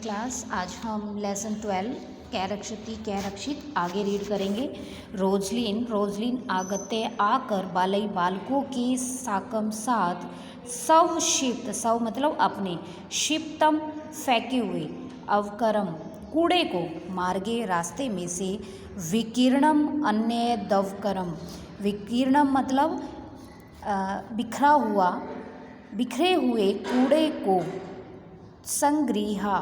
Class. आज हम lesson 12 कै रक्षति कै रक्षित आगे रीड करेंगे। रोजलिन आगते आकर बालई बालकों के साकम साथ सव क्षिप्त, सव मतलब अपने, क्षिप्तम फेंके हुए, अवकरम कूड़े को, मार्गे रास्ते में से, विकीर्णम अन्य दवकरम, विकीर्णम मतलब बिखरे हुए कूड़े को, संग्रहा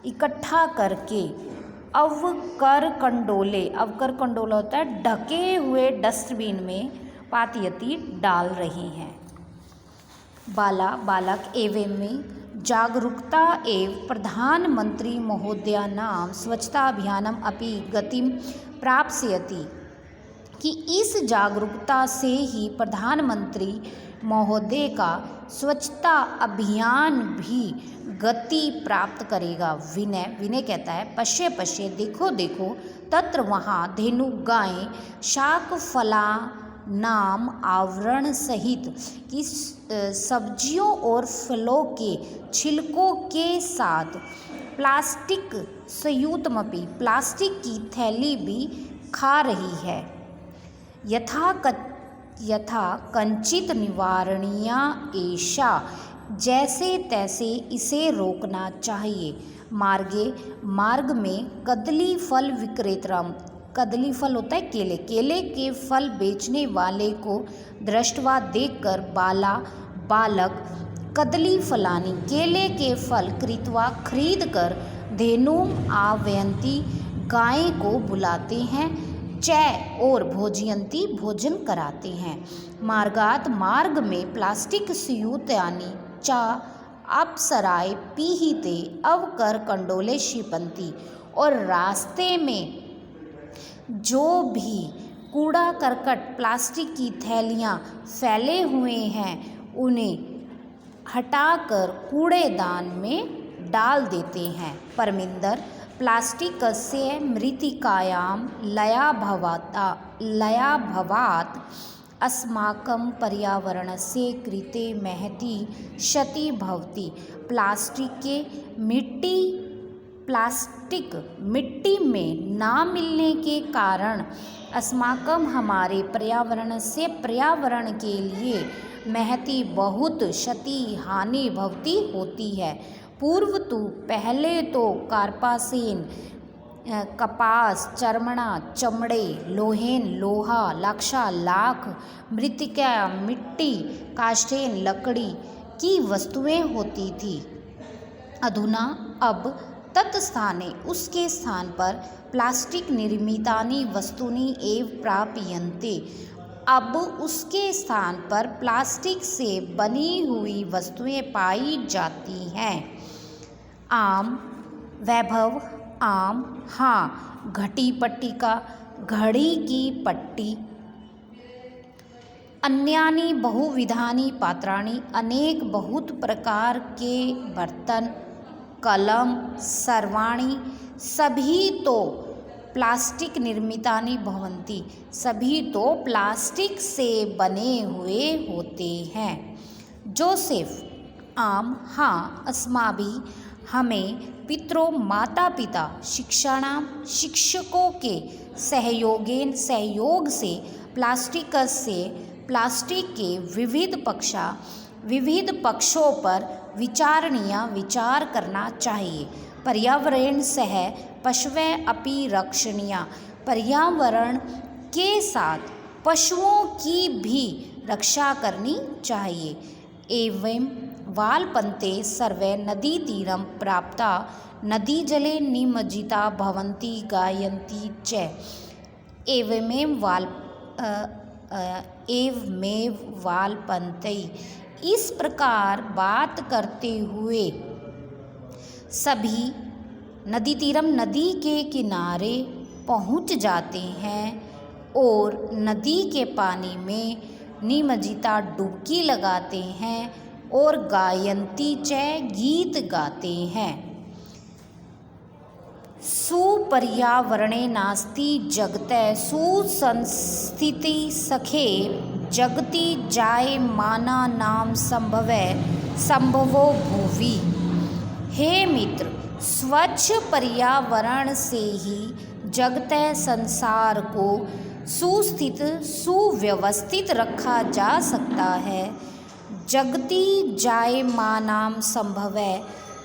इकट्ठा करके, अवकर कंडोले, अवकर कंडोला होता है ढके हुए डस्टबिन में, पातयती डाल रही हैं। बालक एवं में जागरूकता एवं प्रधानमंत्री महोदया नाम स्वच्छता अभियानम अपि गतिम प्राप्स्यति, कि इस जागरूकता से ही प्रधानमंत्री महोदय का स्वच्छता अभियान भी गति प्राप्त करेगा। विनय कहता है पश्य देखो तत्र वहाँ धेनु गायें शाक फला नाम आवरण सहित, कि सब्जियों और फलों के छिलकों के साथ प्लास्टिक संयुतमपि, प्लास्टिक की थैली भी खा रही है। यथा कंचित निवारणीया एषा, जैसे तैसे इसे रोकना चाहिए। मार्ग में कदली फल विक्रेतरम, कदली फल होता है केले के फल बेचने वाले को दृष्टवा देखकर बालक कदली फलानी, केले के फल कृत्वा खरीद कर, धेनु आवयंती गाय को बुलाते हैं, चय और भोजयंती भोजन कराते हैं। मार्ग में प्लास्टिक स्यूतानि चा अप्सराय पीहिते अवकर कंडोले क्षिपंती, और रास्ते में जो भी कूड़ा करकट प्लास्टिक की थैलियाँ फैले हुए हैं उन्हें हटाकर कूड़ेदान में डाल देते हैं। परमिंदर प्लास्टिकस्य मृत्तिकायां लया भवात् अस्माकं पर्यावरणस्य कृते महती क्षति भवति। प्लास्टिक मिट्टी में ना मिलने के कारण अस्माकं हमारे पर्यावरण के लिए महती बहुत क्षति हानि भवती होती है। पूर्व तो पहले तो कार्पासेन कपास, चर्मणा चमड़े, लोहेन लोहा, लाक्षा लाख, मृत्तिका मिट्टी, काष्ठेन लकड़ी की वस्तुएं होती थी। अधुना अब तत्स्थाने उसके स्थान पर प्लास्टिक निर्मितानि वस्तूनि एव प्राप्यन्ते, अब उसके स्थान पर प्लास्टिक से बनी हुई वस्तुएं पाई जाती हैं। आम वैभव आम, हाँ, घटी पट्टिका घड़ी की पट्टी, अन्यानि बहुविधानि पात्राणि अनेक बहुत प्रकार के बर्तन, कलम, सर्वाणि सभी तो प्लास्टिक निर्मितानि भवन्ति, सभी तो प्लास्टिक से बने हुए होते हैं। जोसेफ आम, हाँ, अस्माभिः हमें पितरों माता पिता शिक्षाणाम शिक्षकों के सहयोग से प्लास्टिक के विविध पक्षों पर विचार करना चाहिए। पर्यावरण सह पशवः अपि रक्षणीया, पर्यावरण के साथ पशुओं की भी रक्षा करनी चाहिए। एवं वालपन्ते सर्वे नदीतीरं प्राप्ता नदीजले निमज्जिता भवन्ति गायन्ति च, एवमेव वालपन्ते। इस प्रकार बात करते हुए सभी नदी तीरम, नदी के किनारे पहुँच जाते हैं और नदी के पानी में निमज्जिता डुबकी लगाते हैं और गायन्ति च गीत गाते हैं। सुपर्यावरणे नास्ति जगते सुसंस्थिति सखे, जगति जायमानानां संभवो भुवि। हे मित्र, स्वच्छ पर्यावरण से ही जगते संसार को सुस्थित सुव्यवस्थित रखा जा सकता है। जगति जायमानाम संभवै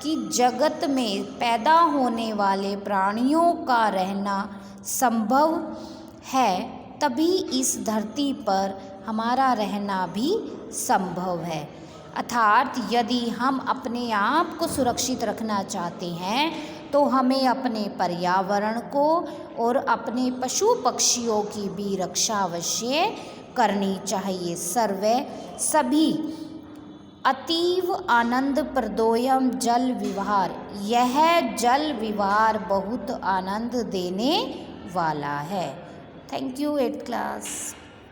कि जगत में पैदा होने वाले प्राणियों का रहना संभव है, तभी इस धरती पर हमारा रहना भी संभव है। अर्थात यदि हम अपने आप को सुरक्षित रखना चाहते हैं तो हमें अपने पर्यावरण को और अपने पशु पक्षियों की भी रक्षा अवश्य करनी चाहिए। सर्वे सभी अतीव आनंद प्रदोयम जल विहार, यह जल विहार बहुत आनंद देने वाला है। Thank you 8th class.